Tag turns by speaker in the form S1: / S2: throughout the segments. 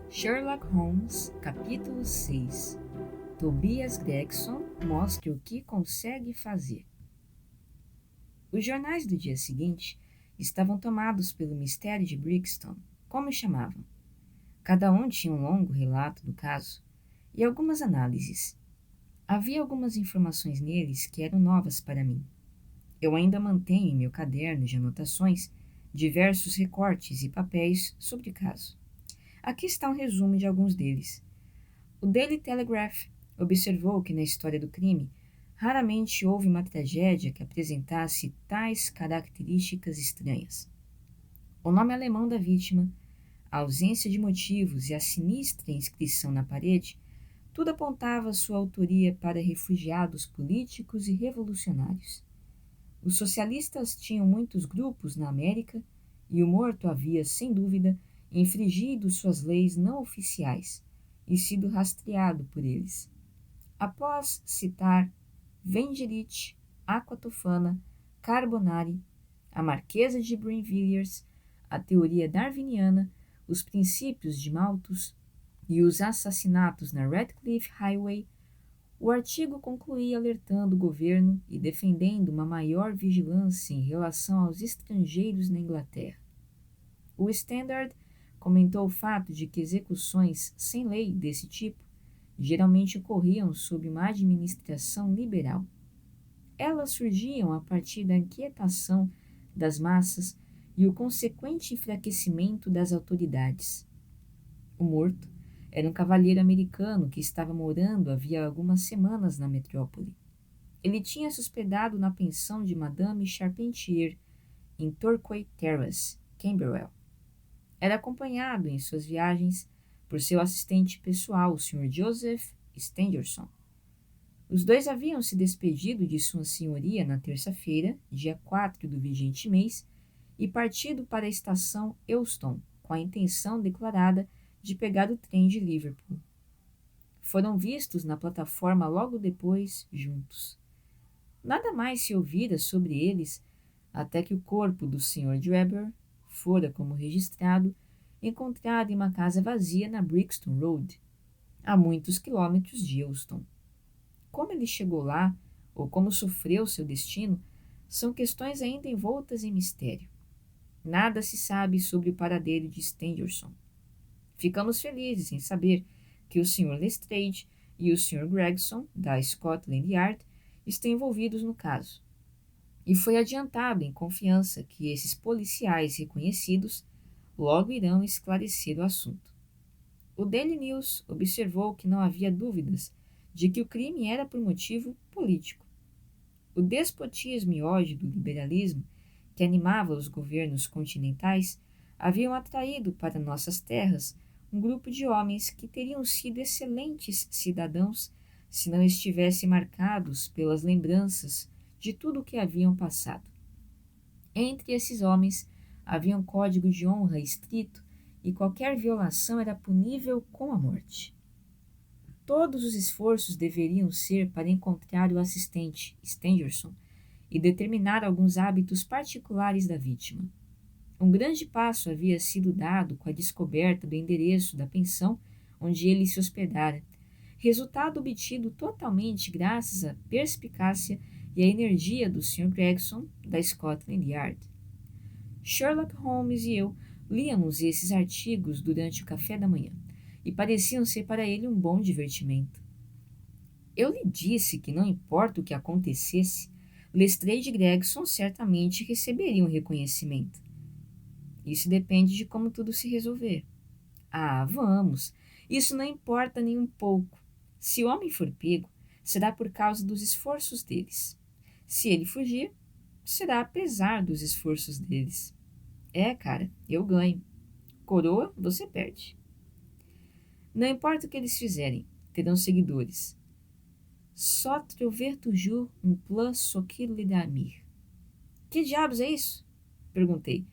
S1: Sherlock Holmes, capítulo 6. Tobias Gregson mostra o que consegue fazer. Os jornais do dia seguinte estavam tomados pelo mistério de Brixton, como o chamavam. Cada um tinha um longo relato do caso e algumas análises. Havia algumas informações neles que eram novas para mim. Eu ainda mantenho em meu caderno de anotações diversos recortes e papéis sobre o caso. Aqui está um resumo de alguns deles. O Daily Telegraph observou que na história do crime, raramente houve uma tragédia que apresentasse tais características estranhas. O nome alemão da vítima, a ausência de motivos e a sinistra inscrição na parede, tudo apontava sua autoria para refugiados políticos e revolucionários. Os socialistas tinham muitos grupos na América e o morto havia, sem dúvida, infringido suas leis não oficiais e sido rastreado por eles. Após citar Wengerich, Aquatofana, Carbonari, a Marquesa de Brinvilliers, a teoria darwiniana, os princípios de Malthus e os assassinatos na Radcliffe Highway, o artigo concluía alertando o governo e defendendo uma maior vigilância em relação aos estrangeiros na Inglaterra. O Standard comentou o fato de que execuções sem lei desse tipo geralmente ocorriam sob uma administração liberal. Elas surgiam a partir da inquietação das massas e o consequente enfraquecimento das autoridades. O morto era um cavalheiro americano que estava morando havia algumas semanas na metrópole. Ele tinha se hospedado na pensão de Madame Charpentier, em Torquay Terrace, Camberwell. Era acompanhado em suas viagens por seu assistente pessoal, o Sr. Joseph Stangerson. Os dois haviam se despedido de sua senhoria na terça-feira, dia 4 do vigente mês, e partido para a estação Euston, com a intenção declarada de pegar o trem de Liverpool. Foram vistos na plataforma logo depois, juntos. Nada mais se ouvira sobre eles até que o corpo do Sr. Drebber fora, como registrado, encontrado em uma casa vazia na Brixton Road, a muitos quilômetros de Euston. Como ele chegou lá, ou como sofreu seu destino, são questões ainda envoltas em mistério. Nada se sabe sobre o paradeiro de Stangerson. Ficamos felizes em saber que o Sr. Lestrade e o Sr. Gregson, da Scotland Yard, estão envolvidos no caso. E foi adiantado em confiança que esses policiais reconhecidos logo irão esclarecer o assunto. O Daily News observou que não havia dúvidas de que o crime era por motivo político. O despotismo e ódio do liberalismo que animava os governos continentais haviam atraído para nossas terras um grupo de homens que teriam sido excelentes cidadãos se não estivessem marcados pelas lembranças de tudo o que haviam passado. Entre esses homens havia um código de honra estrito e qualquer violação era punível com a morte. Todos os esforços deveriam ser para encontrar o assistente, Stangerson, e determinar alguns hábitos particulares da vítima. Um grande passo havia sido dado com a descoberta do endereço da pensão onde ele se hospedara, resultado obtido totalmente graças à perspicácia e à energia do Sr. Gregson, da Scotland Yard. Sherlock Holmes e eu líamos esses artigos durante o café da manhã, e pareciam ser para ele um bom divertimento. Eu lhe disse que não importa o que acontecesse, Lestrade e Gregson certamente receberiam reconhecimento. Isso depende de como tudo se resolver. Ah, vamos, isso não importa nem um pouco. Se o homem for pego, será por causa dos esforços deles. Se ele fugir, será apesar dos esforços deles. É, cara, eu ganho. Coroa, você perde. Não importa o que eles fizerem, terão seguidores. Só trouver toujours un plus ce qu'il d'amir. Que diabos é isso? Perguntei,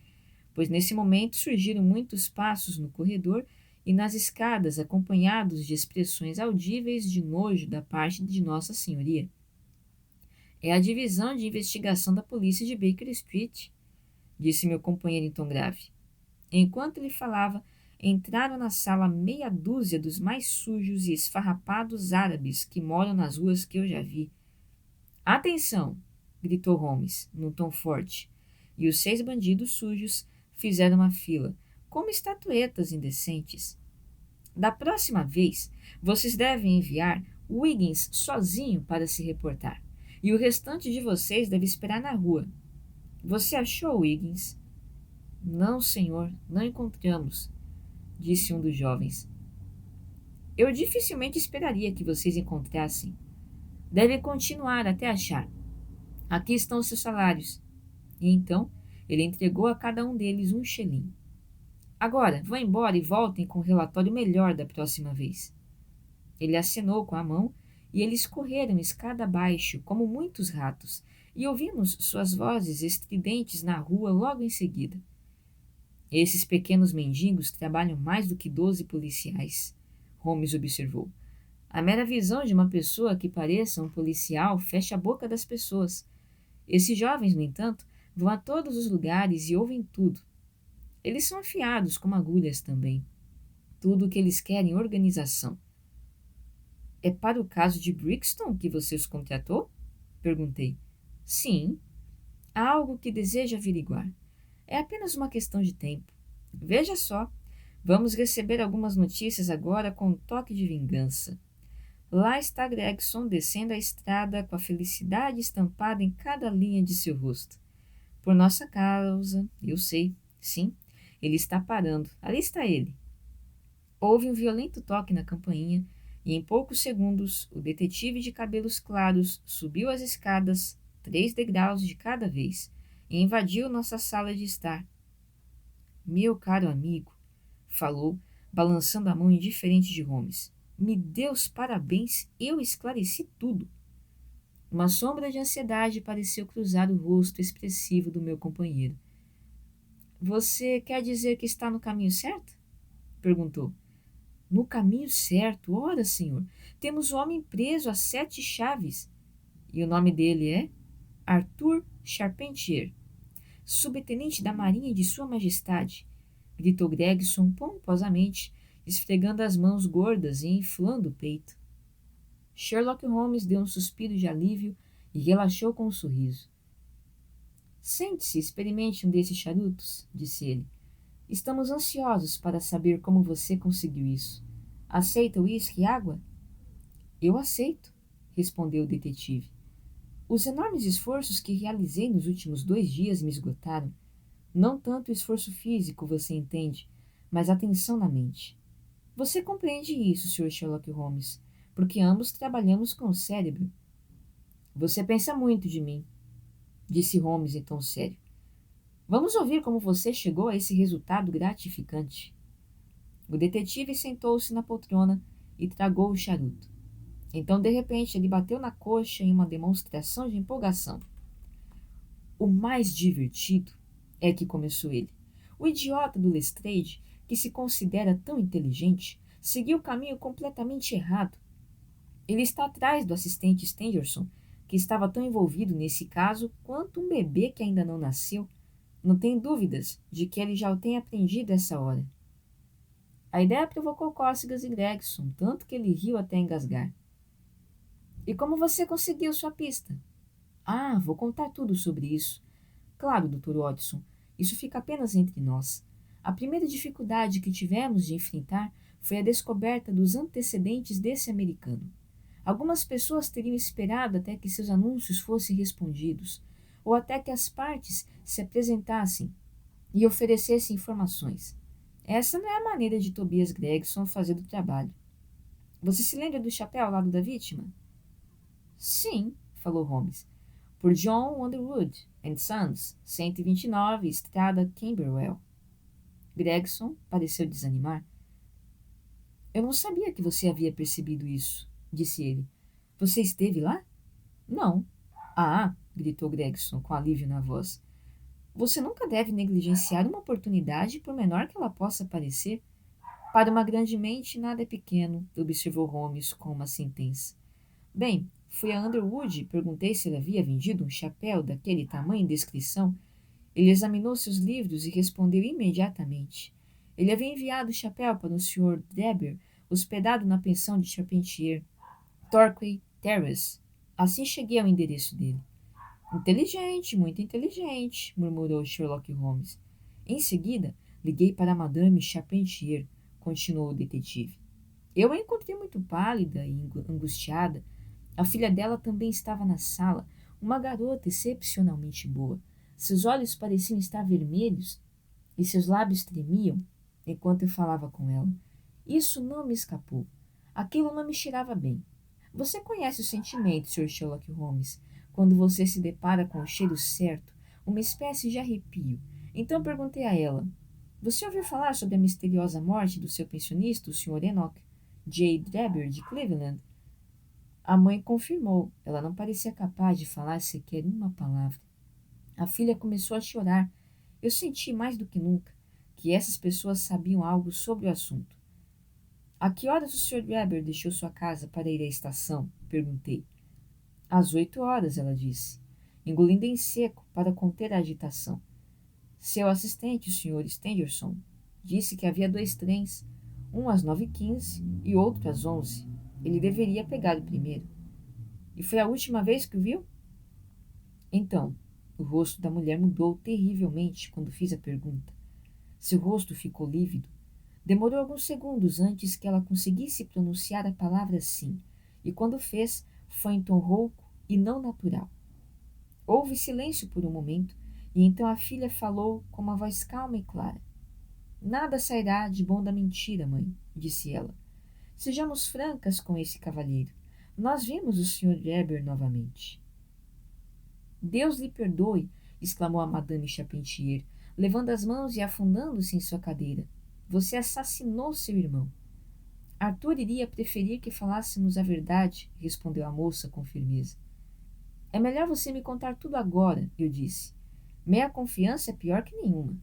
S1: pois nesse momento surgiram muitos passos no corredor e nas escadas, acompanhados de expressões audíveis de nojo da parte de Nossa Senhoria. É a divisão de investigação da polícia de Baker Street, disse meu companheiro em tom grave. Enquanto ele falava, entraram na sala meia dúzia dos mais sujos e esfarrapados árabes que moram nas ruas que eu já vi. Atenção! Gritou Holmes, num tom forte, e os 6 bandidos sujos fizeram uma fila, como estatuetas indecentes. Da próxima vez, vocês devem enviar Wiggins sozinho para se reportar, e o restante de vocês deve esperar na rua. Você achou Wiggins? Não, senhor, não encontramos, disse um dos jovens. Eu dificilmente esperaria que vocês encontrassem. Devem continuar até achar. Aqui estão os seus salários. E então, ele entregou a cada um deles um xelim. Agora, vão embora e voltem com um relatório melhor da próxima vez. Ele acenou com a mão e eles correram escada abaixo, como muitos ratos, e ouvimos suas vozes estridentes na rua logo em seguida. Esses pequenos mendigos trabalham mais do que 12 policiais, Holmes observou. A mera visão de uma pessoa que pareça um policial fecha a boca das pessoas. Esses jovens, no entanto, vão a todos os lugares e ouvem tudo. Eles são afiados como agulhas também. Tudo o que eles querem é organização. É para o caso de Brixton que você os contratou? Perguntei. Sim. Há algo que deseja averiguar. É apenas uma questão de tempo. Veja só. Vamos receber algumas notícias agora com um toque de vingança. Lá está Gregson descendo a estrada com a felicidade estampada em cada linha de seu rosto. Por nossa causa, eu sei, sim, ele está parando. Ali está ele. Houve um violento toque na campainha e em poucos segundos o detetive de cabelos claros subiu as escadas, 3 degraus de cada vez, e invadiu nossa sala de estar. Meu caro amigo, falou, balançando a mão indiferente de Holmes. Me dê os parabéns, eu esclareci tudo. Uma sombra de ansiedade pareceu cruzar o rosto expressivo do meu companheiro. Você quer dizer que está no caminho certo? Perguntou. No caminho certo? Ora, senhor, temos o homem preso a 7 chaves. E o nome dele é Arthur Charpentier, subtenente da Marinha de Sua Majestade, gritou Gregson pomposamente, esfregando as mãos gordas e inflando o peito. Sherlock Holmes deu um suspiro de alívio e relaxou com um sorriso. Sente-se e experimente um desses charutos, disse ele. Estamos ansiosos para saber como você conseguiu isso. Aceita uísque e água? Eu aceito, respondeu o detetive. Os enormes esforços que realizei nos últimos 2 dias me esgotaram. Não tanto o esforço físico, você entende, mas a tensão na mente. Você compreende isso, Sr. Sherlock Holmes, porque ambos trabalhamos com o cérebro. Você pensa muito de mim, disse Holmes em tom sério. Vamos ouvir como você chegou a esse resultado gratificante. O detetive sentou-se na poltrona e tragou o charuto. Então, de repente, ele bateu na coxa em uma demonstração de empolgação. O mais divertido é que, começou ele, o idiota do Lestrade, que se considera tão inteligente, seguiu o caminho completamente errado. Ele está atrás do assistente Stangerson, que estava tão envolvido nesse caso quanto um bebê que ainda não nasceu. Não tem dúvidas de que ele já o tem aprendido essa hora. A ideia provocou cócegas em Gregson, tanto que ele riu até engasgar. E como você conseguiu sua pista? Ah, vou contar tudo sobre isso. Claro, Dr. Watson, isso fica apenas entre nós. A primeira dificuldade que tivemos de enfrentar foi a descoberta dos antecedentes desse americano. Algumas pessoas teriam esperado até que seus anúncios fossem respondidos, ou até que as partes se apresentassem e oferecessem informações. Essa não é a maneira de Tobias Gregson fazer o trabalho. Você se lembra do chapéu ao lado da vítima? Sim, falou Holmes. Por John Underwood and Sons, 129, Estrada Camberwell. Gregson pareceu desanimar. Eu não sabia que você havia percebido isso, disse ele. Você esteve lá? Não. Ah, gritou Gregson com alívio na voz. Você nunca deve negligenciar uma oportunidade, por menor que ela possa parecer. Para uma grande mente, nada é pequeno, observou Holmes com uma sentença. Bem, fui a Underwood e perguntei se ele havia vendido um chapéu daquele tamanho e descrição. Ele examinou seus livros e respondeu imediatamente. Ele havia enviado o chapéu para o Sr. Drebber, hospedado na pensão de Charpentier, Torquay Terrace. Assim cheguei ao endereço dele. Inteligente, muito inteligente, murmurou Sherlock Holmes. Em seguida, liguei para Madame Charpentier, continuou o detetive. Eu a encontrei muito pálida e angustiada. A filha dela também estava na sala, uma garota excepcionalmente boa. Seus olhos pareciam estar vermelhos e seus lábios tremiam enquanto eu falava com ela. Isso não me escapou. Aquilo não me cheirava bem. Você conhece o sentimento, Sr. Sherlock Holmes, quando você se depara com o cheiro certo, uma espécie de arrepio. Então perguntei a ela: Você ouviu falar sobre a misteriosa morte do seu pensionista, o Sr. Enoch J. Drebber, de Cleveland? A mãe confirmou. Ela não parecia capaz de falar sequer uma palavra. A filha começou a chorar. Eu senti mais do que nunca que essas pessoas sabiam algo sobre o assunto. A que horas o Sr. Drebber deixou sua casa para ir à estação? Perguntei. Às 8 horas, ela disse, engolindo em seco para conter a agitação. Seu assistente, o Sr. Stangerson, disse que havia 2 trens, um às 9h15 e outro às 11. Ele deveria pegar o primeiro. E foi a última vez que o viu? Então, o rosto da mulher mudou terrivelmente quando fiz a pergunta. Seu rosto ficou lívido. Demorou alguns segundos antes que ela conseguisse pronunciar a palavra sim, e quando fez, foi em tom rouco e não natural. Houve silêncio por um momento, e então a filha falou com uma voz calma e clara. Nada sairá de bom da mentira, mãe, disse ela. Sejamos francas com esse cavalheiro. Nós vimos o Sr. Drebber novamente. Deus lhe perdoe, exclamou a Madame Charpentier, levando as mãos e afundando-se em sua cadeira. Você assassinou seu irmão. Arthur iria preferir que falássemos a verdade, respondeu a moça com firmeza. É melhor você me contar tudo agora, eu disse. Meia confiança é pior que nenhuma.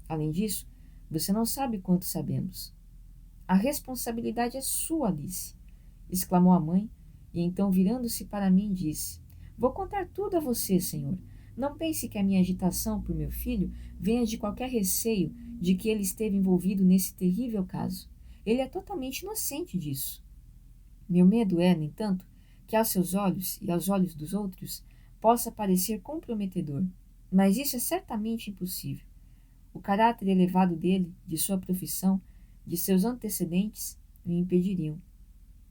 S1: Além disso, você não sabe quanto sabemos. A responsabilidade é sua, Alice, exclamou a mãe, e então, virando-se para mim, disse: Vou contar tudo a você, senhor. Não pense que a minha agitação por meu filho venha de qualquer receio de que ele esteve envolvido nesse terrível caso. Ele é totalmente inocente disso. Meu medo é, no entanto, que aos seus olhos e aos olhos dos outros possa parecer comprometedor, mas isso é certamente impossível. O caráter elevado dele, de sua profissão, de seus antecedentes, o impediriam.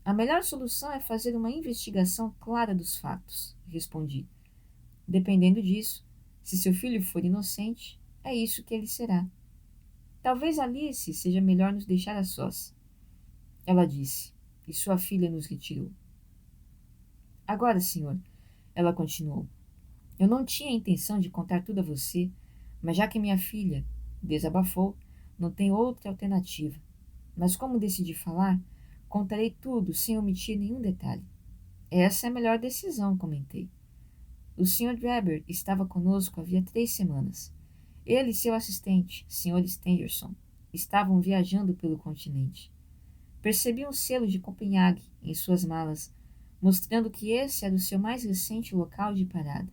S1: A melhor solução é fazer uma investigação clara dos fatos, respondi. Dependendo disso, se seu filho for inocente, é isso que ele será. Talvez Alice seja melhor nos deixar a sós. Ela disse, e sua filha nos retirou. Agora, senhor, ela continuou, eu não tinha a intenção de contar tudo a você, mas já que minha filha desabafou, não tem outra alternativa. Mas como decidi falar, contarei tudo sem omitir nenhum detalhe. Essa é a melhor decisão, comentei. O Sr. Drebber estava conosco havia 3 semanas. Ele e seu assistente, Sr. Stangerson, estavam viajando pelo continente. Percebi um selo de Copenhague em suas malas, mostrando que esse era o seu mais recente local de parada.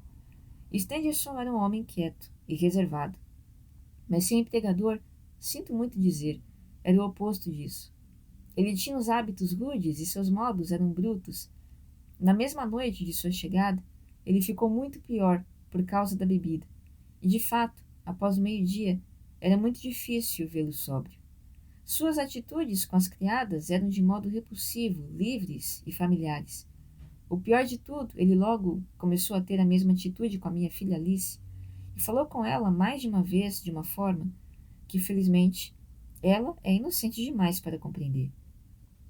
S1: Stangerson era um homem quieto e reservado, mas seu empregador, sinto muito dizer, era o oposto disso. Ele tinha os hábitos rudes e seus modos eram brutos. Na mesma noite de sua chegada, ele ficou muito pior por causa da bebida, e de fato, após o meio-dia, era muito difícil vê-lo sóbrio. Suas atitudes com as criadas eram de modo repulsivo, livres e familiares. O pior de tudo, ele logo começou a ter a mesma atitude com a minha filha Alice, e falou com ela mais de uma vez de uma forma que, felizmente, ela é inocente demais para compreender.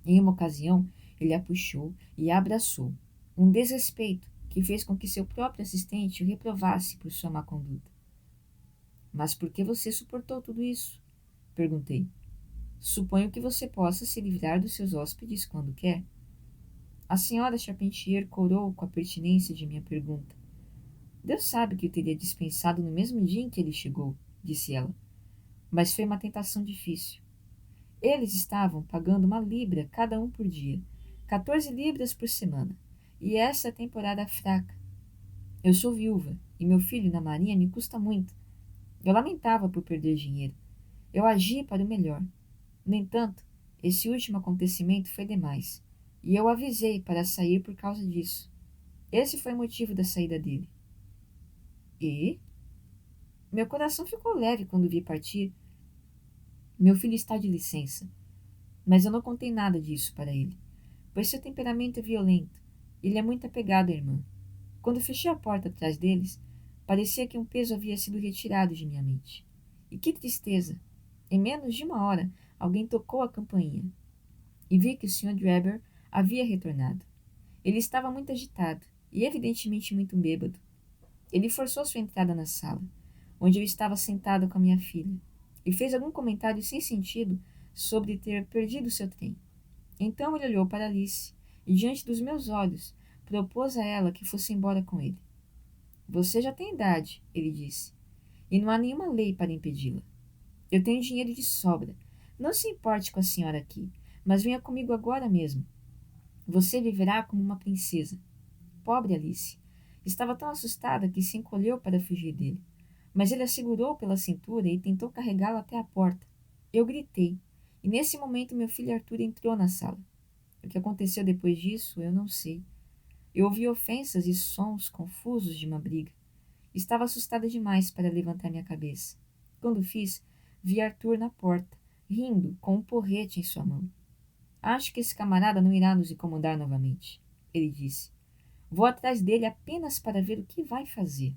S1: Em uma ocasião, ele a puxou e a abraçou, um desrespeito que fez com que seu próprio assistente o reprovasse por sua má conduta. Mas por que você suportou tudo isso? Perguntei. Suponho que você possa se livrar dos seus hóspedes quando quer. A senhora Charpentier corou com a pertinência de minha pergunta. Deus sabe que eu teria dispensado no mesmo dia em que ele chegou, disse ela. Mas foi uma tentação difícil. Eles estavam pagando 1 libra cada um por dia, 14 libras por semana, e essa temporada fraca. Eu sou viúva, e meu filho na marinha me custa muito. Eu lamentava por perder dinheiro. Eu agi para o melhor. No entanto, esse último acontecimento foi demais, e eu avisei para sair por causa disso. Esse foi o motivo da saída dele. E? Meu coração ficou leve quando vi partir. Meu filho está de licença, mas eu não contei nada disso para ele, pois seu temperamento é violento. Ele é muito apegado à irmã. Quando fechei a porta atrás deles, parecia que um peso havia sido retirado de minha mente. E que tristeza! Em menos de uma hora, alguém tocou a campainha, e vi que o Sr. Drebber havia retornado. Ele estava muito agitado, e evidentemente muito bêbado. Ele forçou sua entrada na sala, onde eu estava sentada com a minha filha, e fez algum comentário sem sentido sobre ter perdido seu trem. Então ele olhou para Alice, e diante dos meus olhos, propôs a ela que fosse embora com ele. Você já tem idade, ele disse, e não há nenhuma lei para impedi-la. Eu tenho dinheiro de sobra. Não se importe com a senhora aqui, mas venha comigo agora mesmo. Você viverá como uma princesa. Pobre Alice. Estava tão assustada que se encolheu para fugir dele, mas ele a segurou pela cintura e tentou carregá-la até a porta. Eu gritei, e nesse momento meu filho Arthur entrou na sala. O que aconteceu depois disso, eu não sei. Eu ouvi ofensas e sons confusos de uma briga. Estava assustada demais para levantar minha cabeça. Quando fiz, vi Arthur na porta, rindo, com um porrete em sua mão. Acho que esse camarada não irá nos incomodar novamente, ele disse. Vou atrás dele apenas para ver o que vai fazer.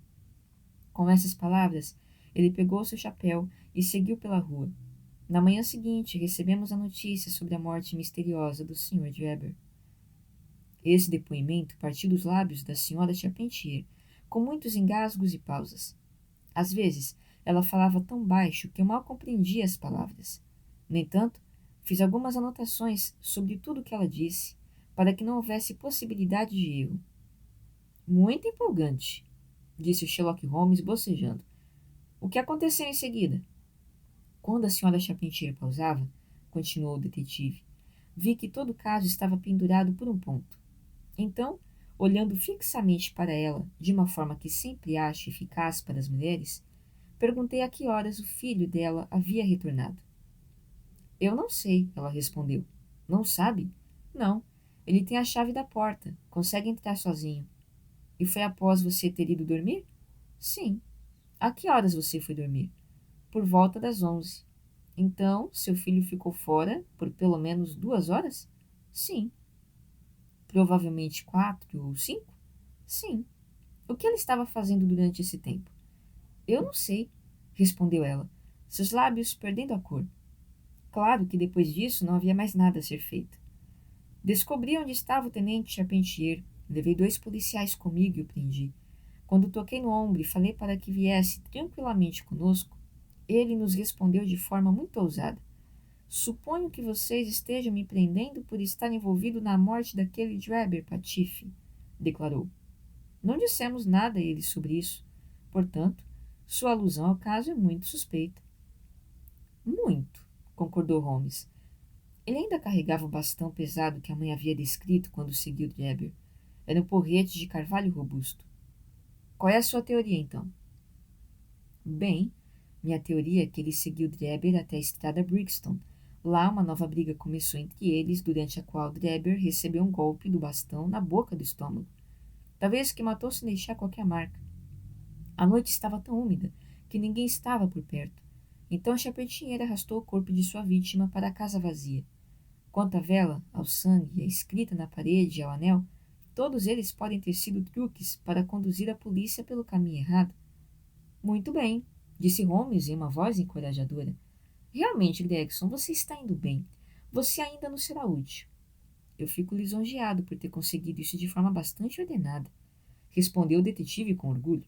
S1: Com essas palavras, ele pegou seu chapéu e seguiu pela rua. Na manhã seguinte, recebemos a notícia sobre a morte misteriosa do Sr. Drebber. Esse depoimento partiu dos lábios da senhora Charpentier, com muitos engasgos e pausas. Às vezes, ela falava tão baixo que eu mal compreendia as palavras. No entanto, fiz algumas anotações sobre tudo o que ela disse, para que não houvesse possibilidade de erro. Muito empolgante, disse o Sherlock Holmes, bocejando. O que aconteceu em seguida? Quando a senhora Charpentier pausava, continuou o detetive, vi que todo o caso estava pendurado por um ponto. Então, olhando fixamente para ela, de uma forma que sempre acho eficaz para as mulheres, perguntei a que horas o filho dela havia retornado. Eu não sei, ela respondeu. Não sabe? Não. Ele tem a chave da porta. Consegue entrar sozinho. E foi após você ter ido dormir? Sim. A que horas você foi dormir? Por volta das 11. Então, seu filho ficou fora por pelo menos 2 horas? Sim. Provavelmente 4 ou 5? Sim. O que ele estava fazendo durante esse tempo? Eu não sei, respondeu ela, seus lábios perdendo a cor. Claro que depois disso não havia mais nada a ser feito. Descobri onde estava o tenente Charpentier, levei 2 policiais comigo e o prendi. Quando toquei no ombro e falei para que viesse tranquilamente conosco, ele nos respondeu de forma muito ousada. Suponho que vocês estejam me prendendo por estar envolvido na morte daquele Drebber Patife, declarou. Não dissemos nada a ele sobre isso. Portanto, sua alusão ao caso é muito suspeita. Muito, concordou Holmes. Ele ainda carregava o bastão pesado que a mãe havia descrito quando seguiu Drebber. Era um porrete de carvalho robusto. Qual é a sua teoria, então? Bem, minha teoria é que ele seguiu Drebber até a estrada Brixton. Lá, uma nova briga começou entre eles, durante a qual Drebber recebeu um golpe do bastão na boca do estômago. Talvez que matou sem deixar qualquer marca. A noite estava tão úmida que ninguém estava por perto. Então Charpentier arrastou o corpo de sua vítima para a casa vazia. Quanto à vela, ao sangue, à escrita na parede e ao anel, todos eles podem ter sido truques para conduzir a polícia pelo caminho errado. Muito bem, disse Holmes em uma voz encorajadora. Realmente, Gregson, você está indo bem. Você ainda não será útil. Eu fico lisonjeado por ter conseguido isso de forma bastante ordenada, respondeu o detetive com orgulho.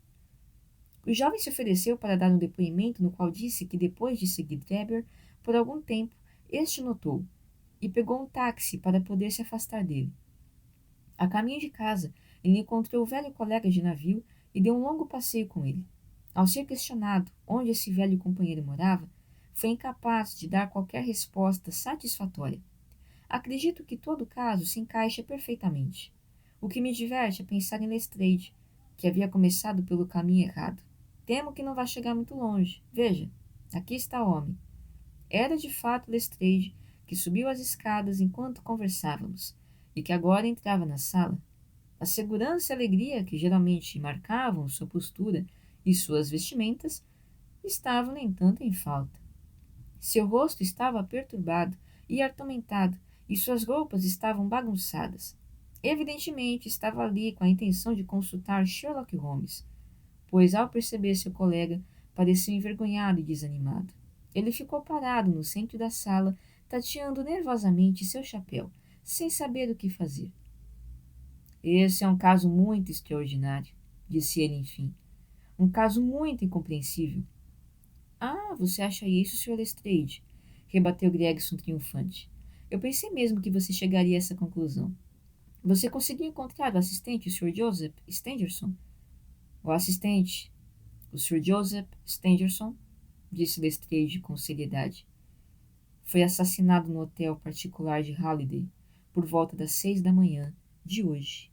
S1: O jovem se ofereceu para dar um depoimento no qual disse que depois de seguir Drebber, por algum tempo, este o notou e pegou um táxi para poder se afastar dele. A caminho de casa, ele encontrou o velho colega de navio e deu um longo passeio com ele. Ao ser questionado onde esse velho companheiro morava, foi incapaz de dar qualquer resposta satisfatória. Acredito que todo o caso se encaixa perfeitamente. O que me diverte é pensar em Lestrade, que havia começado pelo caminho errado. Temo que não vá chegar muito longe. Veja, aqui está o homem. Era de fato Lestrade, que subiu as escadas enquanto conversávamos, e que agora entrava na sala. A segurança e alegria que geralmente marcavam sua postura e suas vestimentas estavam, no entanto, em falta. Seu rosto estava perturbado e atormentado, e suas roupas estavam bagunçadas. Evidentemente, estava ali com a intenção de consultar Sherlock Holmes, pois, ao perceber seu colega, parecia envergonhado e desanimado. Ele ficou parado no centro da sala, tateando nervosamente seu chapéu, sem saber o que fazer. Esse é um caso muito extraordinário, disse ele enfim. Um caso muito incompreensível. Ah, você acha isso, Sr. Lestrade? Rebateu Gregson triunfante. Eu pensei mesmo que você chegaria a essa conclusão. Você conseguiu encontrar o assistente, o Sr. Joseph Stangerson? O assistente, o Sr. Joseph Stangerson, disse Lestrade com seriedade. Foi assassinado no hotel particular de Halliday por volta das 6 da manhã de hoje.